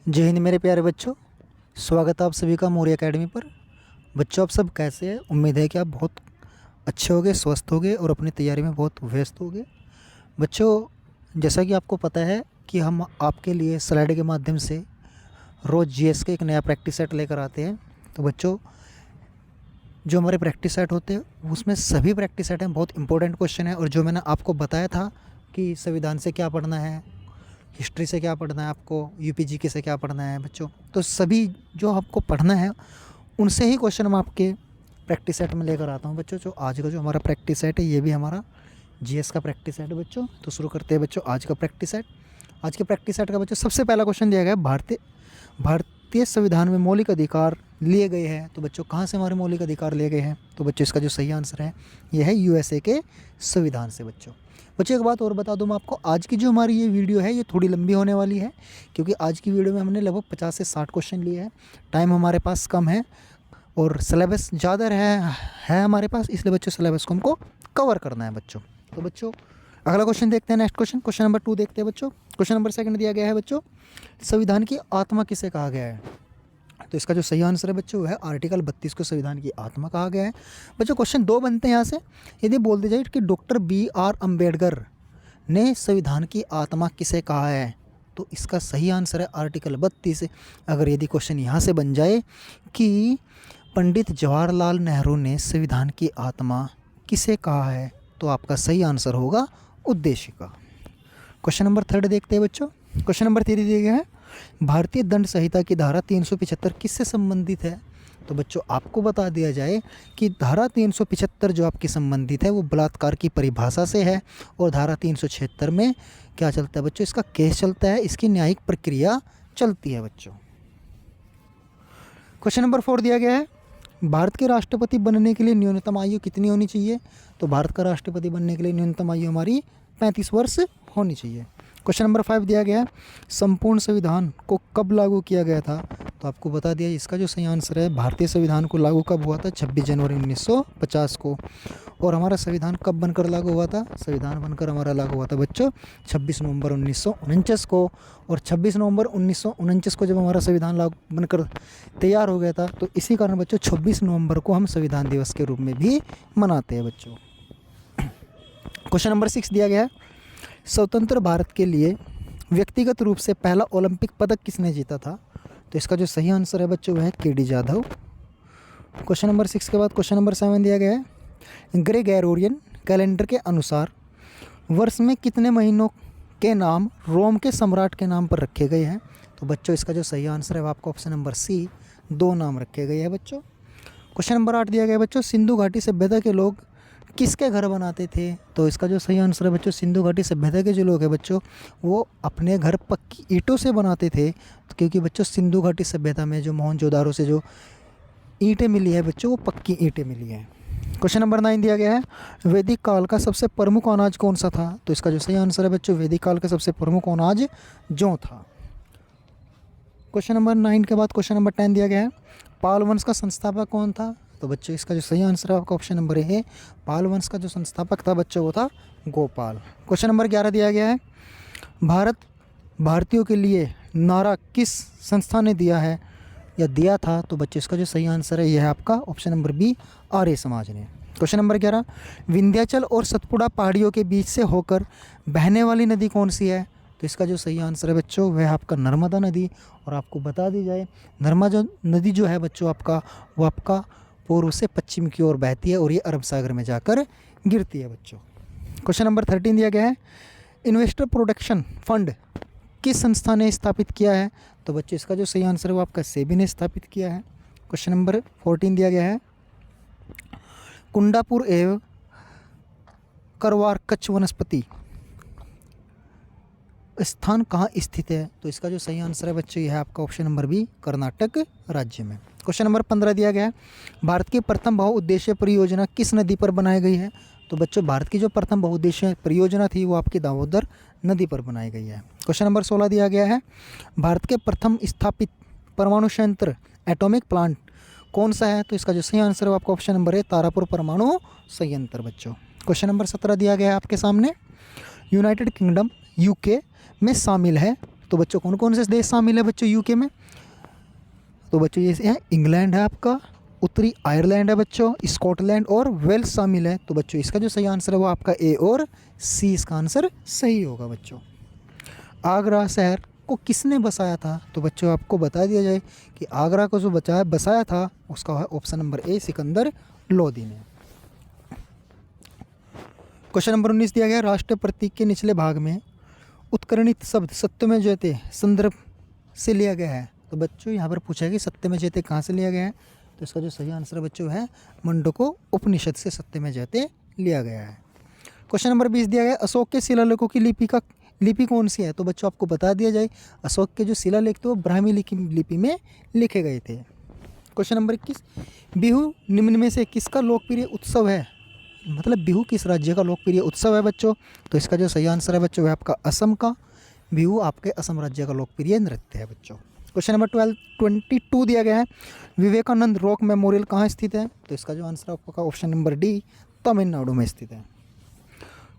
जय हिंद मेरे प्यारे बच्चों। स्वागत है आप सभी का मौर्य एकेडमी पर। बच्चों आप सब कैसे हैं? उम्मीद है कि आप बहुत अच्छे होगे, स्वस्थ होगे और अपनी तैयारी में बहुत व्यस्त होगे। बच्चों जैसा कि आपको पता है कि हम आपके लिए स्लाइड के माध्यम से रोज़ जीएस का एक नया प्रैक्टिस सेट लेकर आते हैं। तो बच्चों जो हमारे प्रैक्टिस सेट होते हैं उसमें सभी प्रैक्टिस सेट हैं, बहुत इंपॉर्टेंट क्वेश्चन है। और जो मैंने आपको बताया था कि संविधान से क्या पढ़ना है, हिस्ट्री से क्या पढ़ना है, आपको यूपीजीके से क्या पढ़ना है बच्चों, तो सभी जो आपको पढ़ना है उनसे ही क्वेश्चन मैं आपके प्रैक्टिस सेट में लेकर आता हूँ बच्चों। जो आज का जो हमारा प्रैक्टिस सेट है ये भी हमारा जीएस का प्रैक्टिस सेट है बच्चों। तो शुरू करते हैं बच्चों आज का प्रैक्टिस सेट। आज के प्रैक्टिस सेट का बच्चों सबसे पहला क्वेश्चन दिया गया है, भारतीय संविधान में मौलिक अधिकार लिए गए हैं। तो बच्चों कहाँ से हमारे मौलिक अधिकार लिए गए हैं? तो बच्चों इसका जो सही आंसर है यह है यूएसए के संविधान से बच्चों। बच्चों एक बात और बता दूं मैं आपको, आज की जो हमारी ये वीडियो है ये थोड़ी लंबी होने वाली है, क्योंकि आज की वीडियो में हमने लगभग 50 से 60 क्वेश्चन लिए हैं। टाइम हमारे पास कम है और सिलेबस ज़्यादा है हमारे पास, इसलिए बच्चों सिलेबस को हमको कवर करना है बच्चों। तो बच्चों अगला क्वेश्चन देखते हैं, नेक्स्ट क्वेश्चन नंबर 2 देखते हैं बच्चों। क्वेश्चन नंबर 2 दिया गया है बच्चों, संविधान की आत्मा किसे कहा गया है? तो इसका जो सही आंसर है बच्चों वो है आर्टिकल 32 को संविधान की आत्मा कहा गया है बच्चों। क्वेश्चन 2 बनते हैं यहाँ से, यदि बोल दिया जाए कि डॉक्टर BR अम्बेडकर ने संविधान की आत्मा किसे कहा है, तो इसका सही आंसर है आर्टिकल 32। अगर यदि क्वेश्चन यहाँ से बन जाए कि पंडित जवाहरलाल नेहरू ने संविधान की आत्मा किसे कहा है, तो आपका सही आंसर होगा उद्देशिका। क्वेश्चन नंबर 3 देखते हैं बच्चों। क्वेश्चन नंबर 3 दिया गया है, भारतीय दंड संहिता की धारा 375 किससे संबंधित है? तो बच्चों आपको बता दिया जाए कि धारा 375 जो आपकी संबंधित है वो बलात्कार की परिभाषा से है, और धारा 376 में क्या चलता है बच्चों? इसका केस चलता है, इसकी न्यायिक प्रक्रिया चलती है बच्चों। क्वेश्चन नंबर 4 दिया गया है, भारत के राष्ट्रपति बनने के लिए न्यूनतम आयु कितनी होनी चाहिए? तो भारत का राष्ट्रपति बनने के लिए न्यूनतम आयु हमारी 35 वर्ष होनी चाहिए। क्वेश्चन नंबर 5 दिया गया है, संपूर्ण संविधान को कब लागू किया गया था? तो आपको बता दिया इसका जो सही आंसर है, भारतीय संविधान को लागू कब हुआ था? 26 जनवरी 1950 को। और हमारा संविधान कब बनकर लागू हुआ था? संविधान बनकर हमारा लागू हुआ था बच्चों 26 नवंबर 1949 को। और 26 नवंबर 1949 को जब हमारा संविधान लागू बनकर तैयार हो गया था, तो इसी कारण बच्चों 26 नवंबर को हम संविधान दिवस के रूप में भी मनाते हैं बच्चों। क्वेश्चन नंबर 6 दिया गया है, स्वतंत्र भारत के लिए व्यक्तिगत रूप से पहला ओलंपिक पदक किसने जीता था? तो इसका जो सही आंसर है बच्चों वह है KD जाधव। क्वेश्चन नंबर 6 के बाद क्वेश्चन नंबर 7 दिया गया है, ग्रेगोरियन कैलेंडर के अनुसार वर्ष में कितने महीनों के नाम रोम के सम्राट के नाम पर रखे गए हैं? तो बच्चों इसका जो सही आंसर है वो आपको ऑप्शन नंबर C 2 नाम रखे गए हैं बच्चों। क्वेश्चन नंबर 8 दिया गया है बच्चों, सिंधु घाटी सभ्यता के लोग किसके घर बनाते थे? तो इसका जो सही आंसर है बच्चों, सिंधु घाटी सभ्यता के जो लोग हैं बच्चों वो अपने घर पक्की ईंटों से बनाते थे, क्योंकि बच्चों सिंधु घाटी सभ्यता में जो मोहनजोदारो से जो ईंटें मिली है बच्चों वो पक्की ईंटें मिली हैं। क्वेश्चन नंबर 9 दिया गया है, वैदिक काल का सबसे प्रमुख अनाज कौन सा था? तो इसका जो सही आंसर है बच्चों, वैदिक काल का सबसे प्रमुख अनाज जौ था। क्वेश्चन नंबर 9 के बाद क्वेश्चन नंबर 10 दिया गया है, पाल वंश का संस्थापक कौन था? तो बच्चों इसका जो सही आंसर है आपका ऑप्शन नंबर A है, पाल वंश का जो संस्थापक था बच्चों वो था गोपाल। क्वेश्चन नंबर 11 दिया गया है, भारतीयों के लिए नारा किस संस्था ने दिया है या दिया था? तो बच्चों इसका जो सही आंसर है यह है आपका option number B, Arya Samaj ने। क्वेश्चन नंबर 11, विंध्याचल और सतपुड़ा पहाड़ियों के बीच से होकर बहने वाली नदी कौन सी है? तो इसका जो सही आंसर है बच्चों वह है आपका नर्मदा नदी। और आपको बता दी जाए नर्मदा नदी जो है बच्चों आपका वो आपका पूर्व से पश्चिम की ओर बहती है और ये अरब सागर में जाकर गिरती है बच्चों। क्वेश्चन नंबर 13 दिया गया है, इन्वेस्टर प्रोटेक्शन फंड किस संस्था ने स्थापित किया है? तो बच्चों इसका जो सही आंसर है वो आपका सेबी ने स्थापित किया है। क्वेश्चन नंबर 14 दिया गया है, कुंडापुर एवं करवार कच्छ वनस्पति स्थान कहाँ स्थित है? तो इसका जो सही आंसर है बच्चों यह है आपका ऑप्शन नंबर B, कर्नाटक राज्य में। क्वेश्चन नंबर 15 दिया गया है, भारत की प्रथम बहुउद्देशीय परियोजना किस नदी पर बनाई गई है? तो बच्चों भारत की जो प्रथम बहुउद्देशीय परियोजना थी वो आपकी दामोदर नदी पर बनाई गई है। क्वेश्चन नंबर 16 दिया गया है, भारत के प्रथम स्थापित परमाणु संयंत्र एटॉमिक प्लांट कौन सा है? तो इसका जो सही आंसर है आपका ऑप्शन नंबर A, तारापुर परमाणु संयंत्र बच्चों। क्वेश्चन नंबर 17 दिया गया है आपके सामने, यूनाइटेड किंगडम UK में शामिल है तो बच्चों कौन कौन से देश शामिल है बच्चों यूके में? तो बच्चों ये है इंग्लैंड है आपका, उत्तरी आयरलैंड है बच्चों, स्कॉटलैंड और वेल्स शामिल है। तो बच्चों इसका जो सही आंसर है वो आपका ए और सी इसका आंसर सही होगा बच्चों। आगरा शहर को किसने बसाया था? तो बच्चों आपको बता दिया जाए कि आगरा को जो बसाया था उसका है option number A Sikandar Lodi ने। क्वेश्चन नंबर 19 दिया गया, राष्ट्रीय प्रतीक के निचले भाग में उत्कर्णित शब्द सत्यमेव जयते संदर्भ से लिया गया है। तो बच्चों यहाँ पर पूछा है कि सत्यमेव जयते कहाँ से लिया गया है? तो इसका जो सही आंसर है बच्चों है मंडको उपनिषद से सत्यमेव जयते लिया गया है। क्वेश्चन नंबर 20 दिया गया, अशोक के शिलालेखों की लिपि कौन सी है? तो बच्चों आपको बता दिया जाए अशोक के जो शिलालेख थे वो ब्राह्मी लिपि में लिखे गए थे। क्वेश्चन नंबर 21, बिहू निम्न में से किसका लोकप्रिय उत्सव है? मतलब बिहू किस राज्य का लोकप्रिय उत्सव है बच्चों? तो इसका जो सही आंसर है बच्चों है आपका असम का। बिहू आपके असम राज्य का लोकप्रिय नृत्य है बच्चों। क्वेश्चन नंबर 22 दिया गया है, विवेकानंद रॉक मेमोरियल कहाँ स्थित है? तो इसका जो आंसर आपका ऑप्शन नंबर डी तमिलनाडु में स्थित है।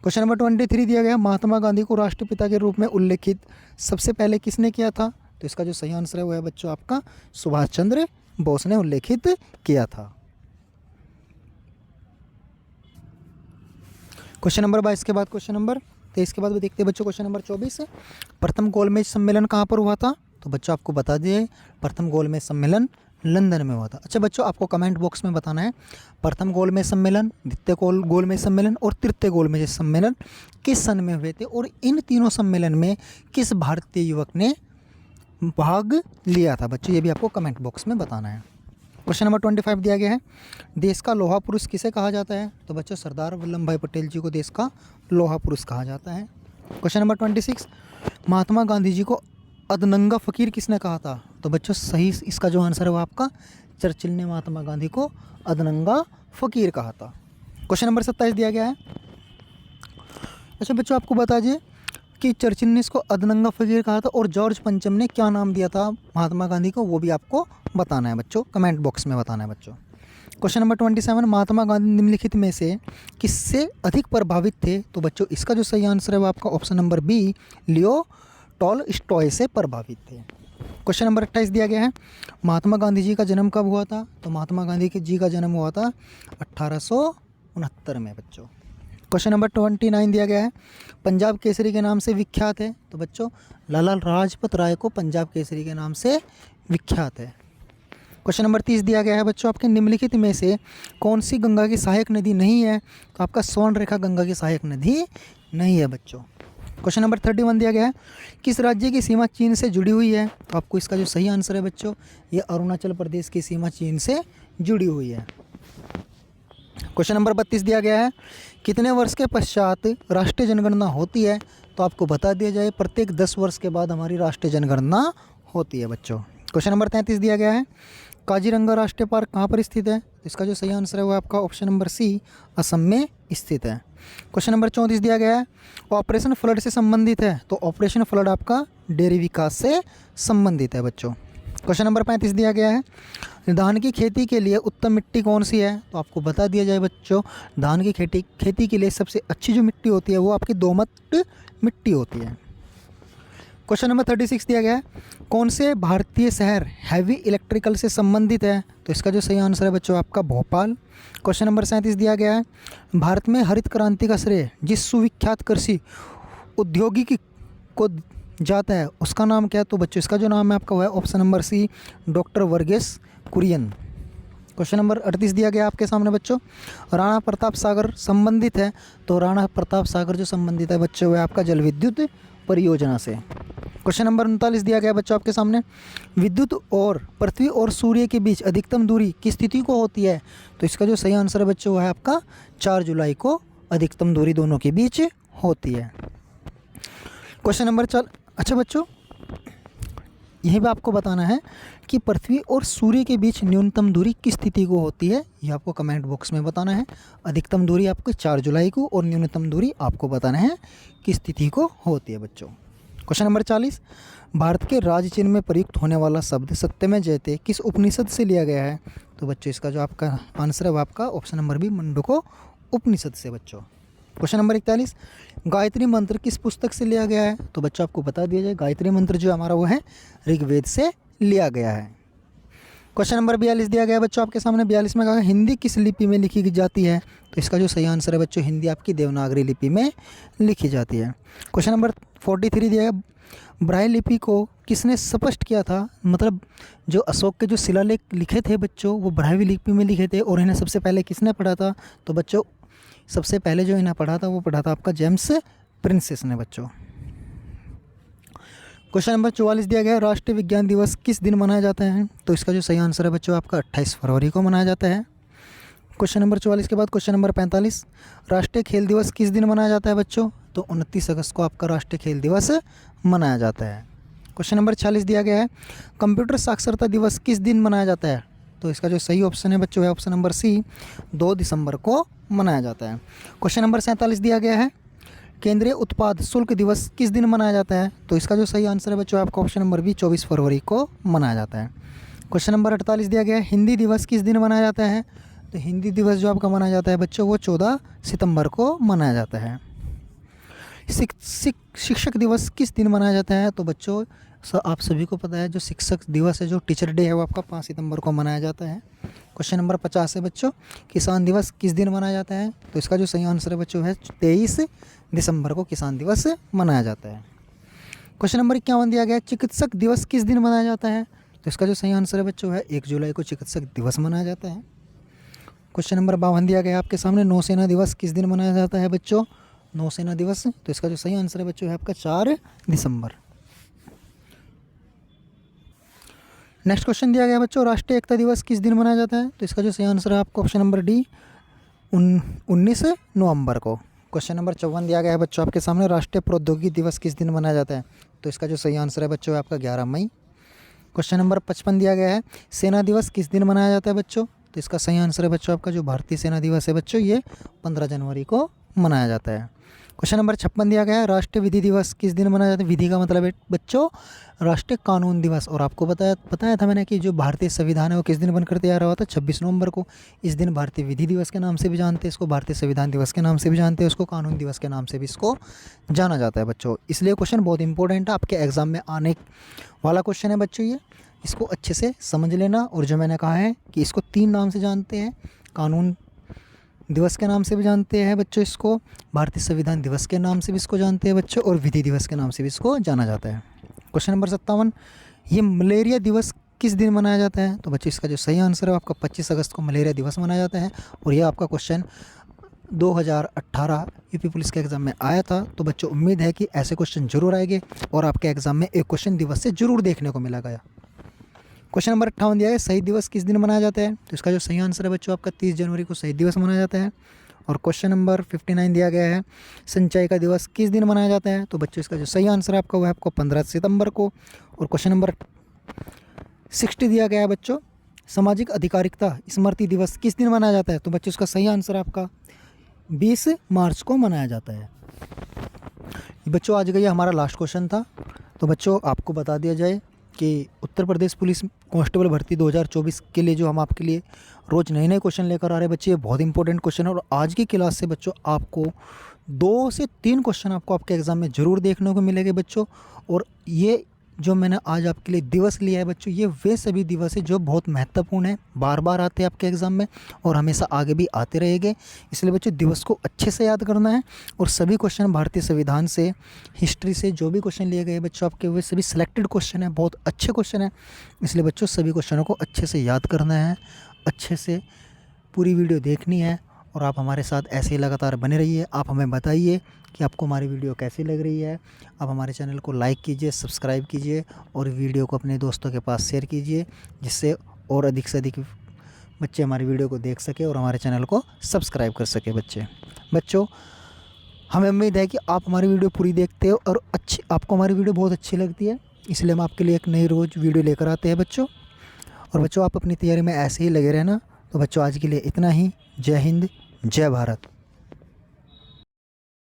क्वेश्चन नंबर 23 दिया गया, महात्मा गांधी को राष्ट्रपिता के रूप में उल्लेखित सबसे पहले किसने किया था? तो इसका जो सही आंसर है वो है बच्चों आपका सुभाष चंद्र बोस ने उल्लेखित किया था। क्वेश्चन नंबर 22 के बाद क्वेश्चन नंबर 23 के बाद भी देखते हैं बच्चों क्वेश्चन नंबर 24, प्रथम गोलमेज सम्मेलन कहाँ पर हुआ था? तो बच्चों आपको बता दिए प्रथम गोलमेज सम्मेलन लंदन में हुआ था। अच्छा बच्चों आपको कमेंट बॉक्स में बताना है प्रथम गोलमेज सम्मेलन, द्वितीय गोलमेज सम्मेलन और तृतीय गोलमेज सम्मेलन किस सन में हुए थे और इन तीनों सम्मेलन में किस भारतीय युवक ने भाग लिया था बच्चों, ये भी आपको कमेंट बॉक्स में बताना है। क्वेश्चन नंबर 25 दिया गया है, देश का लोहा पुरुष किसे कहा जाता है? तो बच्चों सरदार वल्लभ भाई पटेल जी को देश का लोहा पुरुष कहा जाता है। क्वेश्चन नंबर 26, महात्मा गांधी जी को अदनंगा फ़कीर किसने कहा था? तो बच्चों सही इसका जो आंसर है वो आपका चर्चिल ने महात्मा गांधी को अदनंगा फ़कीर कहा था। क्वेश्चन नंबर 27 दिया गया है, अच्छा बच्चों आपको बता दीजिए कि चर्चिल ने इसको अदनंगा फ़कीर कहा था और जॉर्ज पंचम ने क्या नाम दिया था महात्मा गांधी को, वो भी आपको बताना है बच्चों, कमेंट बॉक्स में बताना है बच्चों। क्वेश्चन नंबर 27, महात्मा गांधी निम्नलिखित में से किससे अधिक प्रभावित थे? तो बच्चों इसका जो सही आंसर है वो आपका option number B Leo Tolstoy से प्रभावित थे। क्वेश्चन नंबर 28 दिया गया है, महात्मा गांधी जी का जन्म कब हुआ था? तो महात्मा गांधी जी का जन्म हुआ था 1869 में बच्चों। क्वेश्चन नंबर 29 दिया गया है, पंजाब केसरी के नाम से विख्यात है? तो बच्चों लाला लाजपत राय को पंजाब केसरी के नाम से विख्यात है। क्वेश्चन नंबर 30 दिया गया है बच्चों, आपके निम्नलिखित में से कौन सी गंगा की सहायक नदी नहीं है? तो आपका स्वर्ण रेखा गंगा की सहायक नदी नहीं है बच्चों। क्वेश्चन नंबर 31 दिया गया है, किस राज्य की सीमा चीन से जुड़ी हुई है? तो आपको इसका जो सही आंसर है बच्चों ये अरुणाचल प्रदेश की सीमा चीन से जुड़ी हुई है। क्वेश्चन नंबर 32 दिया गया है, कितने वर्ष के पश्चात राष्ट्रीय जनगणना होती है? तो आपको बता दिया जाए प्रत्येक 10 वर्ष के बाद हमारी राष्ट्रीय जनगणना होती है बच्चों। क्वेश्चन नंबर 33 दिया गया है, काजीरंगा राष्ट्रीय पार्क कहाँ पर स्थित है? इसका जो सही आंसर है वो आपका ऑप्शन नंबर सी असम में स्थित है। क्वेश्चन नंबर 34 दिया गया है, ऑपरेशन फ्लड से संबंधित है? तो ऑपरेशन फ्लड आपका डेयरी विकास से संबंधित है बच्चों। क्वेश्चन नंबर 35 दिया गया है, धान की खेती के लिए उत्तम मिट्टी कौन सी है? तो आपको बता दिया जाए बच्चों धान की खेती के लिए सबसे अच्छी जो मिट्टी होती है वो आपकी दोमट मिट्टी होती है। क्वेश्चन नंबर 36 दिया गया है, कौन से भारतीय शहर हैवी इलेक्ट्रिकल से संबंधित है? तो इसका जो सही आंसर है बच्चों आपका भोपाल। क्वेश्चन नंबर 37 दिया गया है, भारत में हरित क्रांति का श्रेय जिस सुविख्यात कृषि औद्योगिकी को जाता है उसका नाम क्या है? तो बच्चों इसका जो नाम है आपका वो है option number C doctor Verghese Kurien. Question number 38 दिया गया आपके सामने बच्चों, राणा प्रताप सागर संबंधित है? तो राणा प्रताप सागर जो संबंधित है बच्चों वो है आपका जल विद्युत परियोजना से। क्वेश्चन नंबर 39 दिया गया बच्चों आपके सामने, विद्युत और पृथ्वी और सूर्य के बीच अधिकतम दूरी किस तिथि को होती है? तो इसका जो सही आंसर है बच्चों वो है आपका 4 जुलाई को अधिकतम दूरी दोनों के बीच होती है। क्वेश्चन नंबर अच्छा बच्चों यहीं पे आपको बताना है कि पृथ्वी और सूर्य के बीच न्यूनतम दूरी किस तिथि को होती है, ये आपको कमेंट बॉक्स में बताना है। अधिकतम दूरी आपको 4 जुलाई को और न्यूनतम दूरी आपको बताना है किस तिथि को होती है बच्चों। क्वेश्चन नंबर 40, भारत के राज्य चिन्ह में प्रयुक्त होने वाला शब्द सत्यमेव जयते किस उपनिषद से लिया गया है? तो बच्चों इसका जो आपका आंसर है वो आपका ऑप्शन नंबर बी मंडूको उपनिषद से बच्चों। क्वेश्चन नंबर 41, गायत्री मंत्र किस पुस्तक से लिया गया है? तो बच्चों आपको बता दिया जाए, गायत्री मंत्र जो हमारा वो है ऋग्वेद से लिया गया है। क्वेश्चन नंबर 42 दिया गया है बच्चों आपके सामने। 42 में कहा हिंदी किस लिपि में लिखी जाती है? तो इसका जो सही आंसर है बच्चों, हिंदी आपकी देवनागरी लिपि में लिखी जाती है। क्वेश्चन नंबर 43 दिया गया, ब्राइल लिपि को किसने स्पष्ट किया था? मतलब जो अशोक के जो शिलालेख लिखे थे बच्चों, वो ब्राइल लिपि में लिखे थे और इन्हें सबसे पहले किसने पढ़ा था? तो बच्चों सबसे पहले जो इन्हें पढ़ा था वो पढ़ा था आपका जेम्स प्रिंसेस ने बच्चों। क्वेश्चन नंबर 44 दिया गया, राष्ट्रीय विज्ञान दिवस किस दिन मनाया जाता है? तो इसका जो सही आंसर है बच्चों आपका 28 फरवरी को मनाया जाता है। क्वेश्चन नंबर 44 के बाद क्वेश्चन नंबर 45, राष्ट्रीय खेल दिवस किस दिन मनाया जाता है बच्चों? तो 29 अगस्त को आपका राष्ट्रीय खेल दिवस मनाया जाता है। क्वेश्चन नंबर 46 दिया गया है, कंप्यूटर साक्षरता दिवस किस दिन मनाया जाता है? तो इसका जो सही ऑप्शन है बच्चों है ऑप्शन नंबर सी, 2 दिसंबर को मनाया जाता है। क्वेश्चन नंबर 47 दिया गया है, केंद्रीय उत्पाद शुल्क दिवस किस दिन मनाया जाता है? तो इसका जो सही आंसर है बच्चों आपका ऑप्शन नंबर बी, 24 फरवरी को मनाया जाता है। क्वेश्चन नंबर 48 दिया गया है, हिंदी दिवस किस दिन मनाया जाता है? तो हिंदी दिवस जो आपका मनाया जाता है बच्चों वो 14 सितंबर को मनाया जाता है। शिक्षक दिवस किस दिन मनाया जाता है? तो बच्चों आप सभी को पता है जो शिक्षक दिवस है, जो टीचर डे है, वो आपका 5 सितंबर को मनाया जाता है। क्वेश्चन नंबर 50 है बच्चों, किसान दिवस किस दिन मनाया जाता है? तो इसका जो सही आंसर है बच्चों है 23 दिसंबर को किसान दिवस मनाया जाता है। क्वेश्चन नंबर 51 दिया गया है, चिकित्सक दिवस किस दिन मनाया जाता है? तो इसका जो सही आंसर है बच्चों है 1 जुलाई को चिकित्सक दिवस मनाया जाता है। क्वेश्चन नंबर 52 दिया गया है आपके सामने, नौसेना दिवस किस दिन मनाया जाता है बच्चों? नौसेना दिवस, तो इसका जो सही आंसर है बच्चों है आपका 4 दिसंबर। नेक्स्ट क्वेश्चन दिया गया है बच्चों, राष्ट्रीय एकता दिवस किस दिन मनाया जाता है? तो इसका जो सही आंसर है आपका ऑप्शन नंबर डी, 19 नवंबर को। क्वेश्चन नंबर 54 दिया गया है बच्चों आपके सामने, राष्ट्रीय प्रौद्योगिकी दिवस किस दिन मनाया जाता है? तो इसका जो सही आंसर है बच्चों है आपका 11 मई। क्वेश्चन नंबर 55 दिया गया है, सेना दिवस किस दिन मनाया जाता है बच्चों? तो इसका सही आंसर है बच्चों आपका जो भारतीय सेना दिवस है बच्चों, ये 15 जनवरी को मनाया जाता है। क्वेश्चन नंबर 56 दिया गया है, राष्ट्रीय विधि दिवस किस दिन मनाया जाता है? विधि का मतलब है बच्चों राष्ट्रीय कानून दिवस, और आपको बताया था मैंने कि जो भारतीय संविधान है वो किस दिन बनकर तैयार हुआ था? 26 नवंबर को। इस दिन भारतीय विधि दिवस के नाम से भी जानते हैं इसको, भारतीय संविधान दिवस के नाम से भी जानते हैं उसको, कानून दिवस के नाम से भी इसको जाना जाता है बच्चों। इसलिए क्वेश्चन बहुत इंपॉर्टेंट है, आपके एग्जाम में आने वाला क्वेश्चन है बच्चों ये, इसको अच्छे से समझ लेना। और जो मैंने कहा है कि इसको 3 नाम से जानते हैं, कानून दिवस के नाम से भी जानते हैं बच्चों इसको, भारतीय संविधान दिवस के नाम से भी इसको जानते हैं बच्चों, और विधि दिवस के नाम से भी इसको जाना जाता है। क्वेश्चन नंबर 57, ये मलेरिया दिवस किस दिन मनाया जाता है? तो बच्चों इसका जो सही आंसर है आपका 25 अगस्त को मलेरिया दिवस मनाया जाता है। और यह आपका क्वेश्चन 2018 यूपी पुलिस के एग्ज़ाम में आया था। तो बच्चों उम्मीद है कि ऐसे क्वेश्चन जरूर आएंगे और आपके एग्ज़ाम में एक क्वेश्चन दिवस से जरूर देखने को मिला गया। क्वेश्चन नंबर 58 दिया है, शहीद दिवस किस दिन मनाया जाता है? तो इसका जो सही आंसर है बच्चों आपका 30 जनवरी को शहीद दिवस मनाया जाता है। और क्वेश्चन नंबर 59 दिया गया है, संचय का दिवस किस दिन मनाया जाता है? तो बच्चों इसका जो सही आंसर है आपका वो है आपको 15 सितंबर को। और क्वेश्चन नंबर 60 दिया गया है बच्चों, सामाजिक अधिकारिता स्मृति दिवस किस दिन मनाया जाता है? तो बच्चों इसका सही आंसर आपका 20 मार्च को मनाया जाता है। बच्चों आज का ये हमारा लास्ट क्वेश्चन था। तो बच्चों आपको बता दिया जाए कि उत्तर प्रदेश पुलिस कांस्टेबल भर्ती 2024 के लिए जो हम आपके लिए रोज़ नए क्वेश्चन लेकर आ रहे हैं बच्चे, ये बहुत इंपॉर्टेंट क्वेश्चन है। और आज की क्लास से बच्चों आपको 2 से 3 क्वेश्चन आपको आपके एग्ज़ाम में ज़रूर देखने को मिलेंगे बच्चों। और ये जो मैंने आज आपके लिए दिवस लिया है बच्चों, ये वे सभी दिवस है जो बहुत महत्वपूर्ण है, बार बार आते हैं आपके एग्ज़ाम में और हमेशा आगे भी आते रहेंगे। इसलिए बच्चों दिवस को अच्छे से याद करना है। और सभी क्वेश्चन भारतीय संविधान से, हिस्ट्री से जो भी क्वेश्चन लिए गए बच्चों आपके, वे सभी सिलेक्टेड क्वेश्चन है, बहुत अच्छे क्वेश्चन है। इसलिए बच्चों सभी क्वेश्चनों को अच्छे से याद करना है, अच्छे से पूरी वीडियो देखनी है। और आप हमारे साथ ऐसे ही लगातार बने रहिए। आप हमें बताइए कि आपको हमारी वीडियो कैसी लग रही है। आप हमारे चैनल को लाइक कीजिए, सब्सक्राइब कीजिए और वीडियो को अपने दोस्तों के पास शेयर कीजिए, जिससे और अधिक से अधिक बच्चे हमारी वीडियो को देख सके और हमारे चैनल को सब्सक्राइब कर सके बच्चों हमें उम्मीद है कि आप हमारी वीडियो पूरी देखते हो और आपको हमारी वीडियो बहुत अच्छी लगती है। इसलिए हम आपके लिए एक नई रोज़ वीडियो लेकर आते हैं बच्चों। और बच्चों आप अपनी तैयारी में ऐसे ही लगे रहना। तो बच्चों आज के लिए इतना ही। जय हिंद, जय भारत।